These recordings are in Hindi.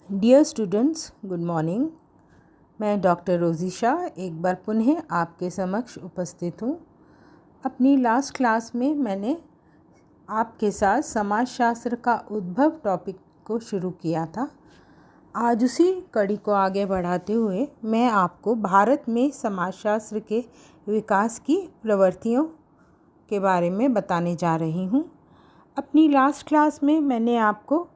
Dear students, good morning. मैं डॉक्टर रोज़िशा एक बार पुनः आपके समक्ष उपस्थित हूँ। अपनी लास्ट क्लास में मैंने आपके साथ समाजशास्त्र का उद्भव टॉपिक को शुरू किया था। आज उसी कड़ी को आगे बढ़ाते हुए मैं आपको भारत में समाजशास्त्र के विकास की प्रवृत्तियों के बारे में बताने जा रही हूँ। अपनी लास्ट क्लास में मैंने आपको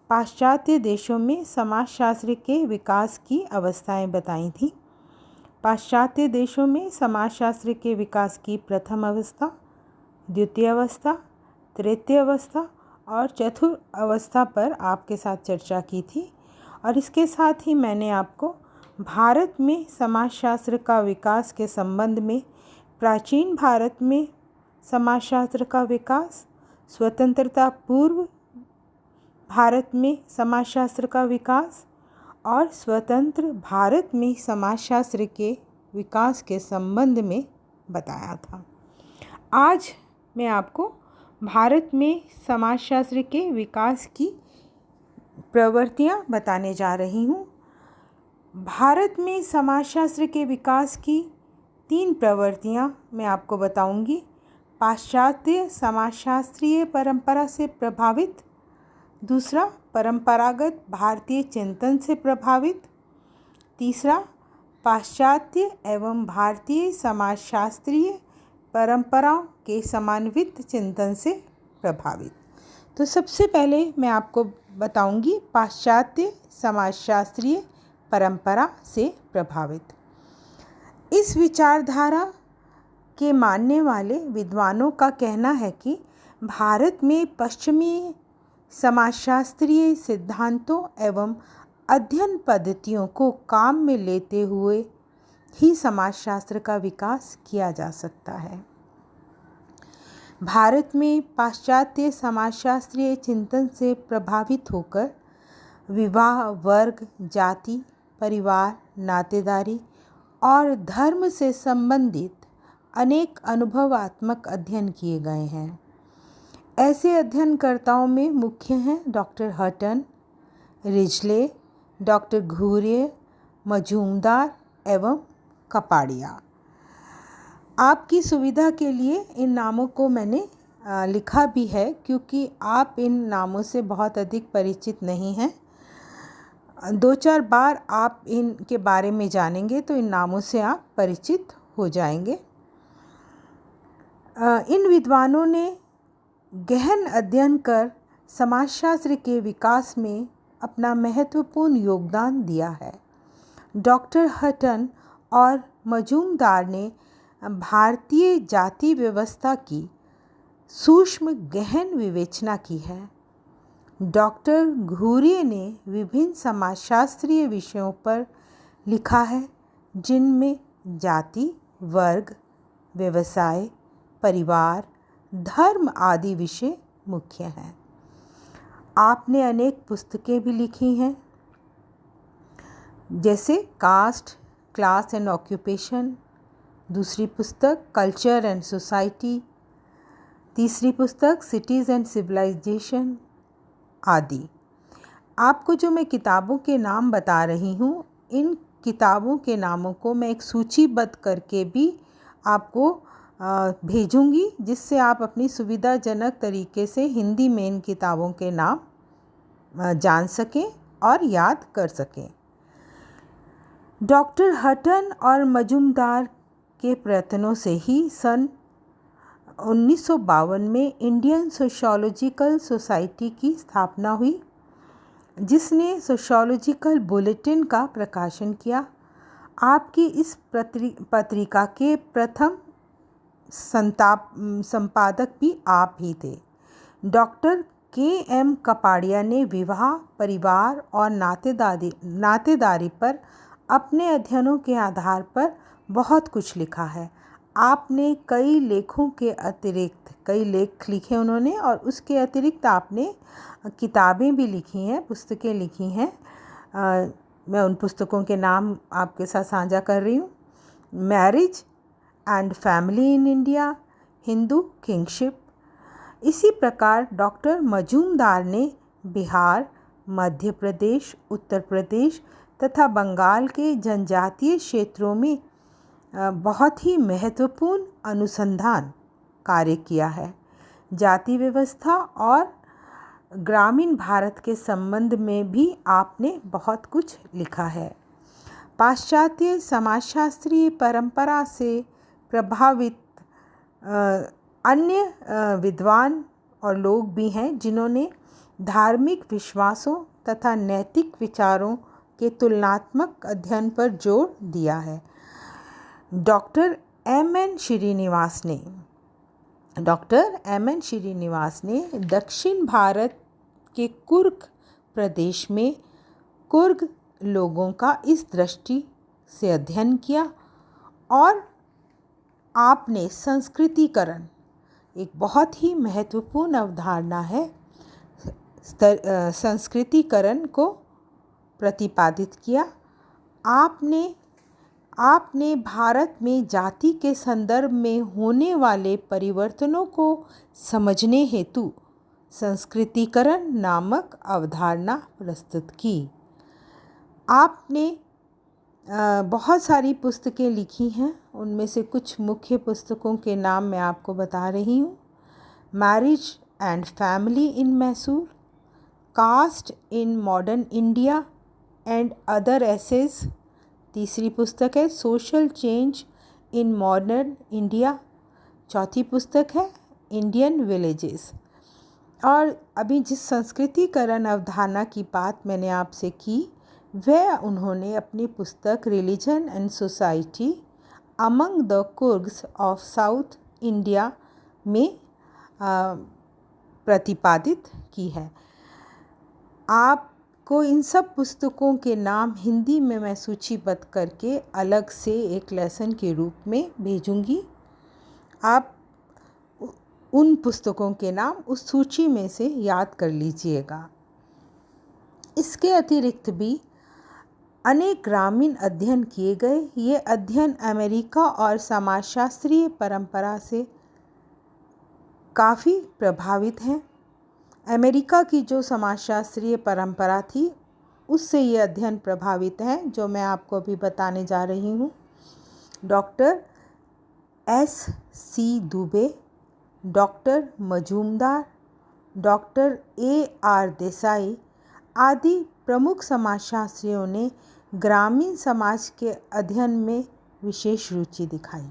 पाश्चात्य देशों में समाजशास्त्र के विकास की अवस्थाएं बताई थी। पाश्चात्य देशों में समाजशास्त्र के विकास की प्रथम अवस्था, द्वितीय अवस्था, तृतीय अवस्था और चतुर्थ अवस्था पर आपके साथ चर्चा की थी। और इसके साथ ही मैंने आपको भारत में समाजशास्त्र का विकास के संबंध में प्राचीन भारत में समाजशास्त्र का विकास, स्वतंत्रता पूर्व भारत में समाजशास्त्र का विकास और स्वतंत्र भारत में समाजशास्त्र के विकास के संबंध में बताया था। आज मैं आपको भारत में समाजशास्त्र के विकास की प्रवृत्तियां बताने जा रही हूँ। भारत में समाजशास्त्र के विकास की 3 प्रवृत्तियां मैं आपको बताऊंगी। पाश्चात्य समाजशास्त्रीय परंपरा से प्रभावित, दूसरा परंपरागत भारतीय चिंतन से प्रभावित, तीसरा पाश्चात्य एवं भारतीय समाजशास्त्रीय परंपराओं के समन्वित चिंतन से प्रभावित। तो सबसे पहले मैं आपको बताऊंगी पाश्चात्य समाजशास्त्रीय परंपरा से प्रभावित। इस विचारधारा के मानने वाले विद्वानों का कहना है कि भारत में पश्चिमी समाजशास्त्रीय सिद्धांतों एवं अध्ययन पद्धतियों को काम में लेते हुए ही समाजशास्त्र का विकास किया जा सकता है। भारत में पाश्चात्य समाजशास्त्रीय चिंतन से प्रभावित होकर विवाह, वर्ग, जाति, परिवार, नातेदारी और धर्म से संबंधित अनेक अनुभवात्मक अध्ययन किए गए हैं। ऐसे अध्ययनकर्ताओं में मुख्य हैं डॉक्टर हटन, रिजले, डॉक्टर घुरे, मजूमदार एवं कपाड़िया। आपकी सुविधा के लिए इन नामों को मैंने लिखा भी है, क्योंकि आप इन नामों से बहुत अधिक परिचित नहीं हैं। 2-4 बार आप इनके बारे में जानेंगे तो इन नामों से आप परिचित हो जाएंगे। इन विद्वानों ने गहन अध्ययन कर समाजशास्त्र के विकास में अपना महत्वपूर्ण योगदान दिया है। डॉक्टर हटन और मजूमदार ने भारतीय जाति व्यवस्था की सूक्ष्म गहन विवेचना की है। डॉक्टर घुरे ने विभिन्न समाजशास्त्रीय विषयों पर लिखा है, जिनमें जाति, वर्ग, व्यवसाय, परिवार, धर्म आदि विषय मुख्य हैं। आपने अनेक पुस्तकें भी लिखी हैं, जैसे कास्ट, क्लास एंड ऑक्यूपेशन, दूसरी पुस्तक कल्चर एंड सोसाइटी, तीसरी पुस्तक सिटीज़ एंड सिविलाइजेशन आदि। आपको जो मैं किताबों के नाम बता रही हूँ, इन किताबों के नामों को मैं एक सूचीबद्ध करके भी आपको भेजूंगी, जिससे आप अपनी सुविधाजनक तरीके से हिंदी में इन किताबों के नाम जान सकें और याद कर सकें। डॉक्टर हटन और मजूमदार के प्रयत्नों से ही सन 1952 में इंडियन सोशियोलॉजिकल सोसाइटी की स्थापना हुई, जिसने सोशियोलॉजिकल बुलेटिन का प्रकाशन किया। आपकी इस पत्रिका के प्रथम संपादक भी आप ही थे। Doctor KM. कपाड़िया ने विवाह, परिवार और नातेदारी पर अपने अध्ययनों के आधार पर बहुत कुछ लिखा है। आपने कई लेखों के अतिरिक्त कई लेख लिखे उन्होंने, और उसके अतिरिक्त आपने किताबें भी लिखी हैं, पुस्तकें लिखी हैं। मैं उन पुस्तकों के नाम आपके साथ साझा कर रही हूँ। Marriage and family in India, Hindu kingship. इसी प्रकार डॉक्टर मजूमदार ने बिहार, मध्य प्रदेश, उत्तर प्रदेश तथा बंगाल के जनजातीय क्षेत्रों में बहुत ही महत्वपूर्ण अनुसंधान कार्य किया है। जाति व्यवस्था और ग्रामीण भारत के संबंध में भी आपने बहुत कुछ लिखा है। पाश्चात्य समाजशास्त्रीय परंपरा से प्रभावित अन्य विद्वान और लोग भी हैं जिन्होंने धार्मिक विश्वासों तथा नैतिक विचारों के तुलनात्मक अध्ययन पर जोर दिया है। डॉक्टर एम एन श्रीनिवास ने दक्षिण भारत के कुर्ग प्रदेश में कुर्ग लोगों का इस दृष्टि से अध्ययन किया और आपने संस्कृतिकरण, एक बहुत ही महत्वपूर्ण अवधारणा है, संस्कृतिकरण को प्रतिपादित किया। आपने भारत में जाति के संदर्भ में होने वाले परिवर्तनों को समझने हेतु संस्कृतिकरण नामक अवधारणा प्रस्तुत की। आपने बहुत सारी पुस्तकें लिखी हैं, उनमें से कुछ मुख्य पुस्तकों के नाम मैं आपको बता रही हूँ। Marriage and family in Mysore, caste in modern India and other essays. तीसरी पुस्तक है social change in modern India. चौथी पुस्तक है इंडियन विलेजेस। और अभी जिस संस्कृतिकरण अवधारणा की बात मैंने आपसे की, वह उन्होंने अपनी पुस्तक religion and society among the Coorgs of South India में प्रतिपादित की है। आपको इन सब पुस्तकों के नाम हिंदी में मैं सूचीबद्ध करके अलग से एक लेसन के रूप में भेजूंगी। आप उन पुस्तकों के नाम उस सूची में से याद कर लीजिएगा। इसके अतिरिक्त भी अनेक ग्रामीण अध्ययन किए गए। ये अध्ययन अमेरिका और समाजशास्त्रीय परंपरा से काफ़ी प्रभावित हैं। अमेरिका की जो समाजशास्त्रीय परंपरा थी उससे ये अध्ययन प्रभावित हैं, जो मैं आपको अभी बताने जा रही हूँ। Doctor S.C. Dubey, doctor Majumdar, doctor A.R. Desai आदि प्रमुख समाजशास्त्रियों ने ग्रामीण समाज के अध्ययन में विशेष रुचि दिखाई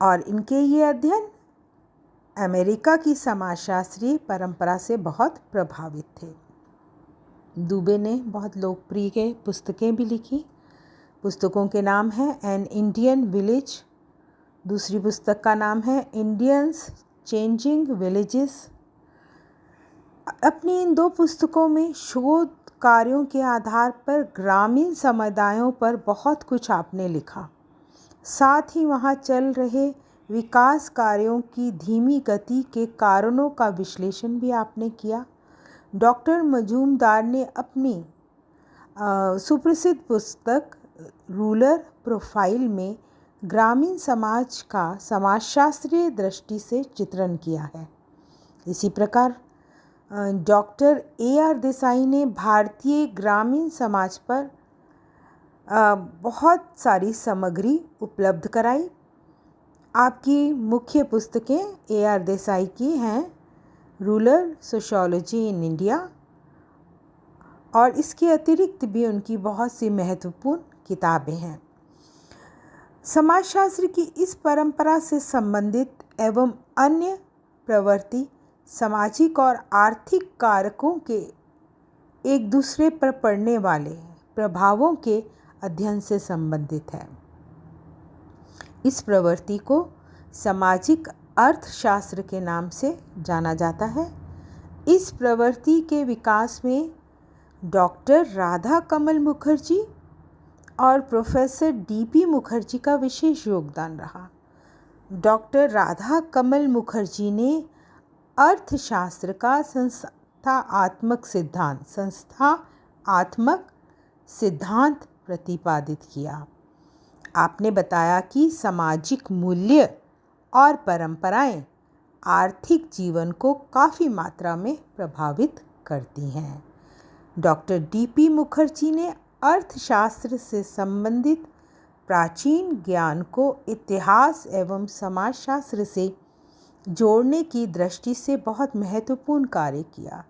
और इनके ये अध्ययन अमेरिका की समाजशास्त्रीय परंपरा से बहुत प्रभावित थे। दुबे ने बहुत लोकप्रिय पुस्तकें भी लिखी। पुस्तकों के नाम हैं एन इंडियन विलेज, दूसरी पुस्तक का नाम है इंडियंस चेंजिंग विलेजेस। अपनी इन दो पुस्तकों में शोध कार्यों के आधार पर ग्रामीण समुदायों पर बहुत कुछ आपने लिखा। साथ ही वहाँ चल रहे विकास कार्यों की धीमी गति के कारणों का विश्लेषण भी आपने किया। डॉक्टर मजूमदार ने अपनी सुप्रसिद्ध पुस्तक रूरल प्रोफाइल में ग्रामीण समाज का समाजशास्त्रीय दृष्टि से चित्रण किया है। इसी प्रकार डॉक्टर A.R. देसाई ने भारतीय ग्रामीण समाज पर बहुत सारी सामग्री उपलब्ध कराई। आपकी मुख्य पुस्तकें A.R. देसाई की हैं रूरल सोशियोलॉजी इन इंडिया, और इसके अतिरिक्त भी उनकी बहुत सी महत्वपूर्ण किताबें हैं। समाजशास्त्र की इस परंपरा से संबंधित एवं अन्य प्रवृत्ति सामाजिक और आर्थिक कारकों के एक दूसरे पर पड़ने वाले प्रभावों के अध्ययन से संबंधित है। इस प्रवृत्ति को सामाजिक अर्थशास्त्र के नाम से जाना जाता है। इस प्रवृत्ति के विकास में डॉक्टर राधा कमल मुखर्जी और प्रोफेसर D.P. मुखर्जी का विशेष योगदान रहा। डॉक्टर राधा कमल मुखर्जी ने अर्थशास्त्र का संस्थात्मक सिद्धांत प्रतिपादित किया। आपने बताया कि सामाजिक मूल्य और परंपराएं आर्थिक जीवन को काफ़ी मात्रा में प्रभावित करती हैं। डॉक्टर डीपी मुखर्जी ने अर्थशास्त्र से संबंधित प्राचीन ज्ञान को इतिहास एवं समाजशास्त्र से जोड़ने की दृष्टि से बहुत महत्वपूर्ण कार्य किया।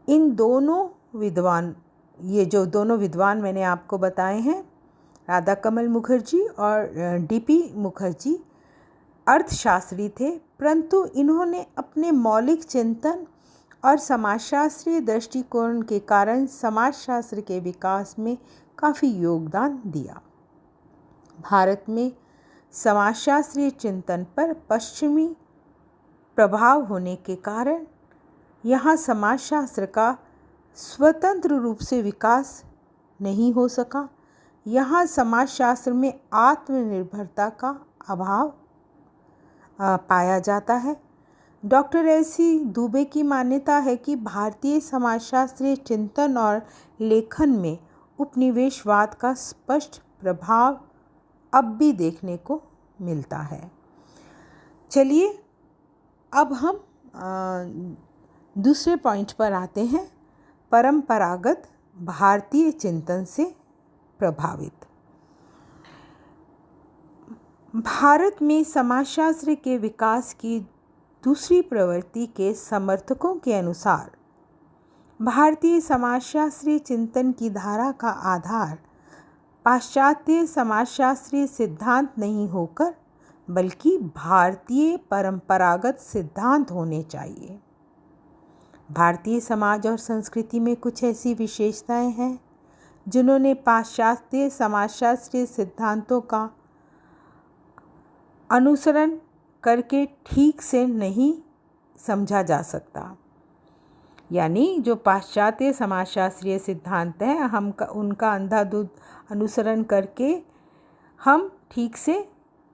इन दोनों विद्वान, ये जो दोनों विद्वान मैंने आपको बताए हैं, राधा कमल मुखर्जी और डीपी मुखर्जी, अर्थशास्त्री थे, परंतु इन्होंने अपने मौलिक चिंतन और समाजशास्त्रीय दृष्टिकोण के कारण समाजशास्त्र के विकास में काफ़ी योगदान दिया। भारत में समाजशास्त्रीय चिंतन पर पश्चिमी प्रभाव होने के कारण यहाँ समाजशास्त्र का स्वतंत्र रूप से विकास नहीं हो सका। यहाँ समाजशास्त्र में आत्मनिर्भरता का अभाव पाया जाता है। Doctor SC. दुबे की मान्यता है कि भारतीय समाजशास्त्रीय चिंतन और लेखन में उपनिवेशवाद का स्पष्ट प्रभाव अब भी देखने को मिलता है। चलिए अब हम दूसरे पॉइंट पर आते हैं, परंपरागत भारतीय चिंतन से प्रभावित। भारत में समाजशास्त्र के विकास की दूसरी प्रवृत्ति के समर्थकों के अनुसार भारतीय समाजशास्त्रीय चिंतन की धारा का आधार पाश्चात्य समाजशास्त्रीय सिद्धांत नहीं होकर बल्कि भारतीय परंपरागत सिद्धांत होने चाहिए। भारतीय समाज और संस्कृति में कुछ ऐसी विशेषताएं हैं जिन्होंने पाश्चात्य समाजशास्त्रीय सिद्धांतों का अनुसरण करके ठीक से नहीं समझा जा सकता। यानी जो पाश्चात्य समाजशास्त्रीय सिद्धांत हैं, हम उनका अंधाधुंध अनुसरण करके हम ठीक से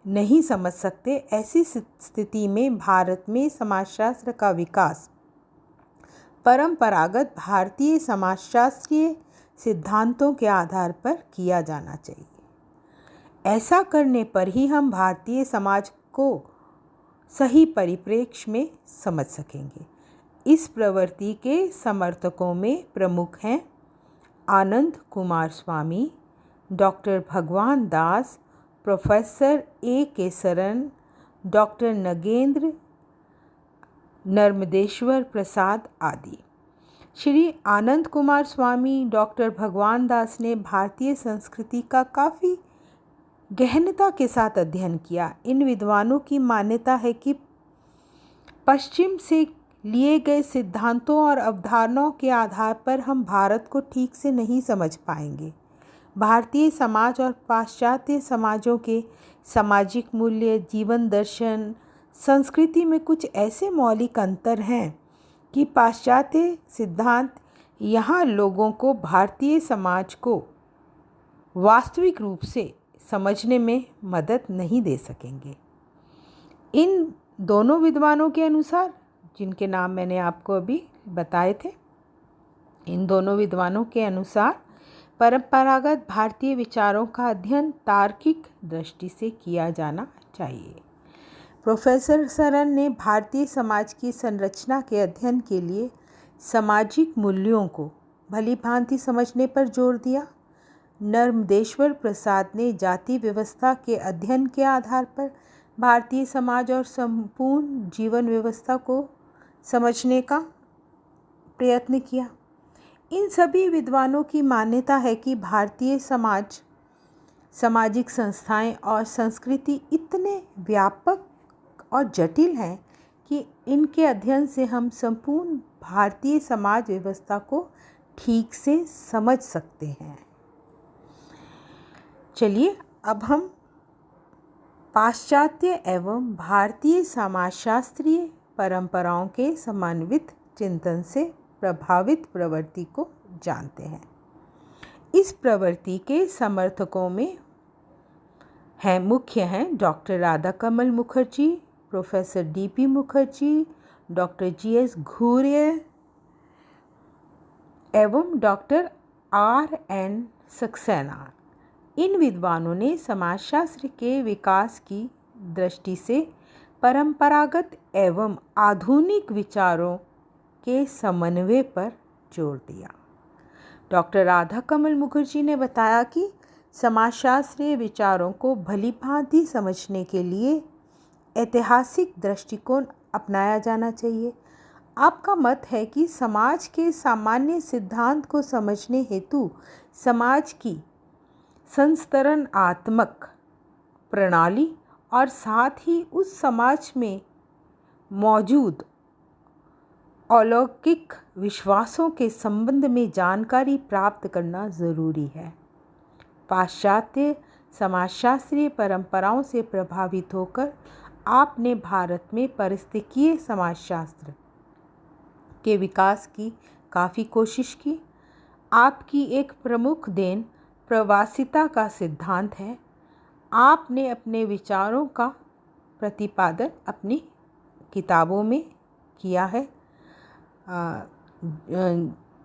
नहीं समझ सकते। ऐसी स्थिति में भारत में समाजशास्त्र का विकास परंपरागत भारतीय समाजशास्त्रीय सिद्धांतों के आधार पर किया जाना चाहिए। ऐसा करने पर ही हम भारतीय समाज को सही परिप्रेक्ष्य में समझ सकेंगे। इस प्रवृत्ति के समर्थकों में प्रमुख हैं आनंद Kumar Swami, doctor Bhagwan Das, professor A Kesaran, doctor Nagendra Narmadeshwar Prasad आदि। श्री आनंद कुमार स्वामी, डॉक्टर भगवान दास ने भारतीय संस्कृति का काफ़ी गहनता के साथ अध्ययन किया। इन विद्वानों की मान्यता है कि पश्चिम से लिए गए सिद्धांतों और अवधारणाओं के आधार पर हम भारत को ठीक से नहीं समझ पाएंगे। भारतीय समाज और पाश्चात्य समाजों के सामाजिक मूल्य, जीवन दर्शन, संस्कृति में कुछ ऐसे मौलिक अंतर हैं कि पाश्चात्य सिद्धांत यहाँ लोगों को भारतीय समाज को वास्तविक रूप से समझने में मदद नहीं दे सकेंगे। इन दोनों विद्वानों के अनुसार, जिनके नाम मैंने आपको अभी बताए थे, इन दोनों विद्वानों के अनुसार परंपरागत भारतीय विचारों का अध्ययन तार्किक दृष्टि से किया जाना चाहिए। प्रोफेसर सरन ने भारतीय समाज की संरचना के अध्ययन के लिए सामाजिक मूल्यों को भली भांति समझने पर जोर दिया। नर्मदेश्वर प्रसाद ने जाति व्यवस्था के अध्ययन के आधार पर भारतीय समाज और संपूर्ण जीवन व्यवस्था को समझने का प्रयत्न किया। इन सभी विद्वानों की मान्यता है कि भारतीय समाज, सामाजिक संस्थाएं और संस्कृति इतने व्यापक और जटिल हैं कि इनके अध्ययन से हम संपूर्ण भारतीय समाज व्यवस्था को ठीक से समझ सकते हैं। चलिए अब हम पाश्चात्य एवं भारतीय समाजशास्त्रीय परंपराओं के समन्वित चिंतन से प्रभावित प्रवृत्ति को जानते हैं। इस प्रवृत्ति के समर्थकों में मुख्य हैं doctor Radha Kamal Mukherjee, professor DP Mukherjee, doctor GS Ghurye एवं डॉक्टर आर.एन. सक्सेना। इन विद्वानों ने समाजशास्त्र के विकास की दृष्टि से परंपरागत एवं आधुनिक विचारों के समन्वय पर जोर दिया। डॉक्टर राधा कमल मुखर्जी ने बताया कि समाजशास्त्रीय विचारों को भलीभांति समझने के लिए ऐतिहासिक दृष्टिकोण अपनाया जाना चाहिए। आपका मत है कि समाज के सामान्य सिद्धांत को समझने हेतु समाज की संस्तरणात्मक प्रणाली और साथ ही उस समाज में मौजूद अलौकिक विश्वासों के संबंध में जानकारी प्राप्त करना ज़रूरी है। पाश्चात्य समाजशास्त्रीय परंपराओं से प्रभावित होकर आपने भारत में पारिस्थितिकीय समाजशास्त्र के विकास की काफ़ी कोशिश की। आपकी एक प्रमुख देन प्रवासिता का सिद्धांत है। आपने अपने विचारों का प्रतिपादन अपनी किताबों में किया है।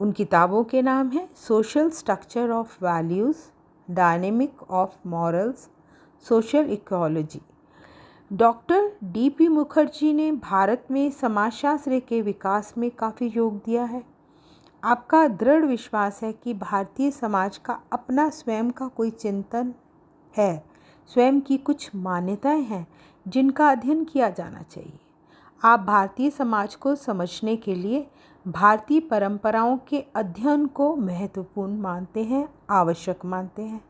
उन किताबों के नाम हैं social structure of values, dynamic of morals, social ecology. Doctor D P. Mukherjee ने भारत में समाजशास्त्र के विकास में काफ़ी योग दिया है। आपका दृढ़ विश्वास है कि भारतीय समाज का अपना स्वयं का कोई चिंतन है, स्वयं की कुछ मान्यताएं हैं जिनका अध्ययन किया जाना चाहिए। आप भारतीय समाज को समझने के लिए भारतीय परंपराओं के अध्ययन को महत्वपूर्ण मानते हैं, आवश्यक मानते हैं।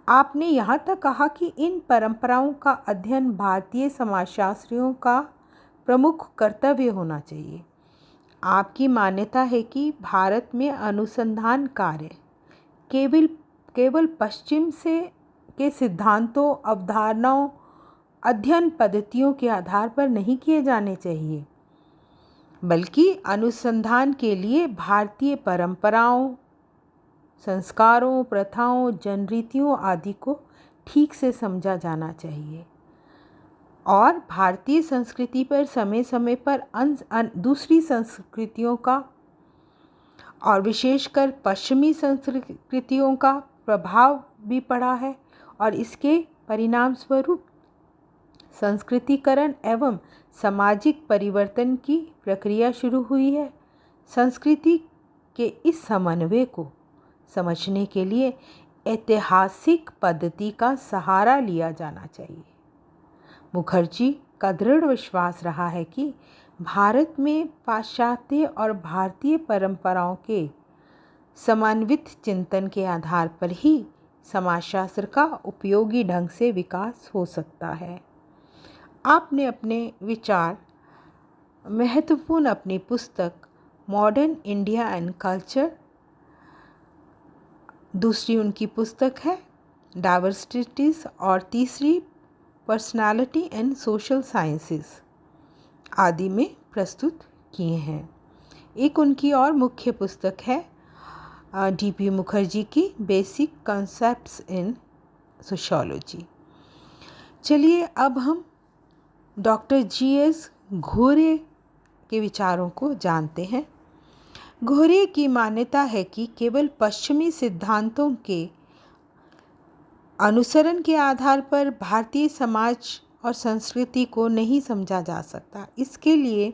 आपने यहाँ तक कहा कि इन परंपराओं का अध्ययन भारतीय समाजशास्त्रियों का प्रमुख कर्तव्य होना चाहिए। आपकी मान्यता है कि भारत में अनुसंधान कार्य केवल पश्चिम के सिद्धांतों, अवधारणाओं, अध्ययन पद्धतियों के आधार पर नहीं किए जाने चाहिए, बल्कि अनुसंधान के लिए भारतीय परंपराओं, संस्कारों, प्रथाओं, जनरीतियों आदि को ठीक से समझा जाना चाहिए और भारतीय संस्कृति पर समय समय पर दूसरी संस्कृतियों का और विशेषकर पश्चिमी संस्कृतियों का प्रभाव भी पड़ा है और इसके परिणाम स्वरूप संस्कृतिकरण एवं सामाजिक परिवर्तन की प्रक्रिया शुरू हुई है। संस्कृति के इस समन्वय को समझने के लिए ऐतिहासिक पद्धति का सहारा लिया जाना चाहिए। मुखर्जी का दृढ़ विश्वास रहा है कि भारत में पाश्चात्य और भारतीय परंपराओं के समन्वित चिंतन के आधार पर ही समाजशास्त्र का उपयोगी ढंग से विकास हो सकता है। आपने अपने विचार महत्वपूर्ण अपनी पुस्तक मॉडर्न इंडिया एंड कल्चर, दूसरी उनकी पुस्तक है डाइवर्सिटीज़ और तीसरी पर्सनालिटी एंड सोशल साइंसेस आदि में प्रस्तुत किए हैं। एक उनकी और मुख्य पुस्तक है डी.पी. मुखर्जी की बेसिक कॉन्सेप्ट्स इन सोशियोलॉजी। चलिए अब हम डॉक्टर जी.एस. घोरे के विचारों को जानते हैं। घोरे की मान्यता है कि केवल पश्चिमी सिद्धांतों के अनुसरण के आधार पर भारतीय समाज और संस्कृति को नहीं समझा जा सकता। इसके लिए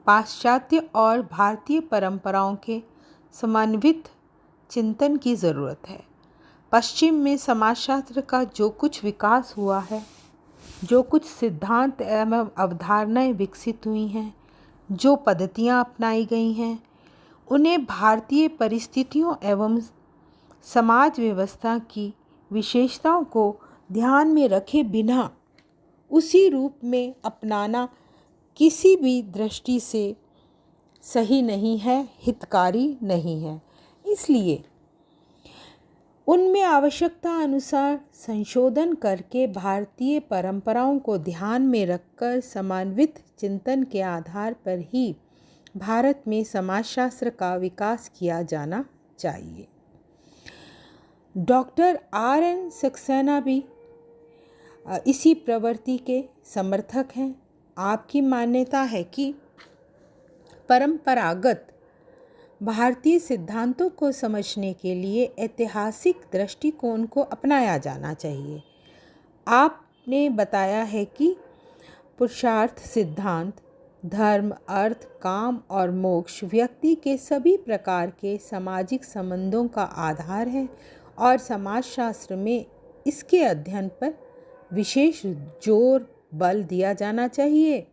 पाश्चात्य और भारतीय परंपराओं के समन्वित चिंतन की ज़रूरत है। पश्चिम में समाजशास्त्र का जो कुछ विकास हुआ है, जो कुछ सिद्धांत एवं अवधारणाएं विकसित हुई हैं, जो पद्धतियां अपनाई गई हैं, उन्हें भारतीय परिस्थितियों एवं समाज व्यवस्था की विशेषताओं को ध्यान में रखे बिना उसी रूप में अपनाना किसी भी दृष्टि से सही नहीं है, हितकारी नहीं है। इसलिए उनमें आवश्यकता अनुसार संशोधन करके भारतीय परंपराओं को ध्यान में रखकर समन्वित चिंतन के आधार पर ही भारत में समाजशास्त्र का विकास किया जाना चाहिए। Doctor RN. सक्सेना भी इसी प्रवृत्ति के समर्थक हैं। आपकी मान्यता है कि परंपरागत भारतीय सिद्धांतों को समझने के लिए ऐतिहासिक दृष्टिकोण को अपनाया जाना चाहिए। आपने बताया है कि पुरुषार्थ सिद्धांत, धर्म, अर्थ, काम और मोक्ष व्यक्ति के सभी प्रकार के सामाजिक संबंधों का आधार है और समाजशास्त्र में इसके अध्ययन पर विशेष जोर बल दिया जाना चाहिए।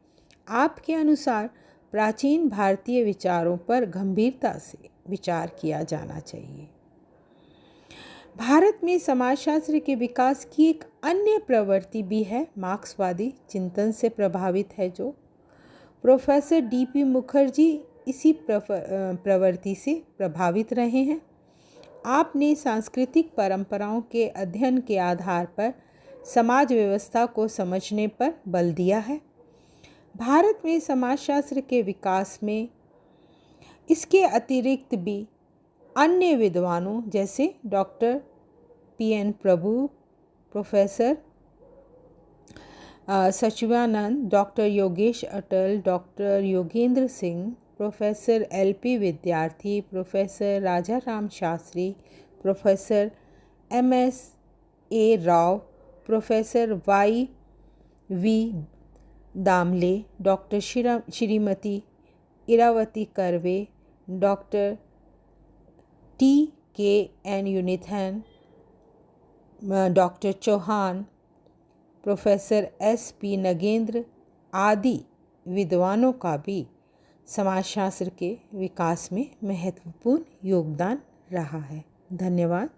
आपके अनुसार प्राचीन भारतीय विचारों पर गंभीरता से विचार किया जाना चाहिए। भारत में समाजशास्त्र के विकास की एक अन्य प्रवृत्ति भी है, मार्क्सवादी चिंतन से प्रभावित है। जो प्रोफेसर D.P. मुखर्जी इसी प्रवृत्ति से प्रभावित रहे हैं। आपने सांस्कृतिक परंपराओं के अध्ययन के आधार पर समाज व्यवस्था को समझने पर बल दिया है। भारत में समाजशास्त्र के विकास में इसके अतिरिक्त भी अन्य विद्वानों जैसे doctor P.N. Prabhu, professor Sachidanand, doctor Yogesh Atal, doctor Yogendra Singh, professor L.P. Vidyarthi, professor Raja Ram Shastri, professor M.S.A. Rao, professor Y.V. Damle, doctor Shrimati Iravati Karve, doctor T.K.N. Unnithan, doctor Chauhan, professor S.P. Nagendra आदि विद्वानों का भी समाजशास्त्र के विकास में महत्वपूर्ण योगदान रहा है। धन्यवाद।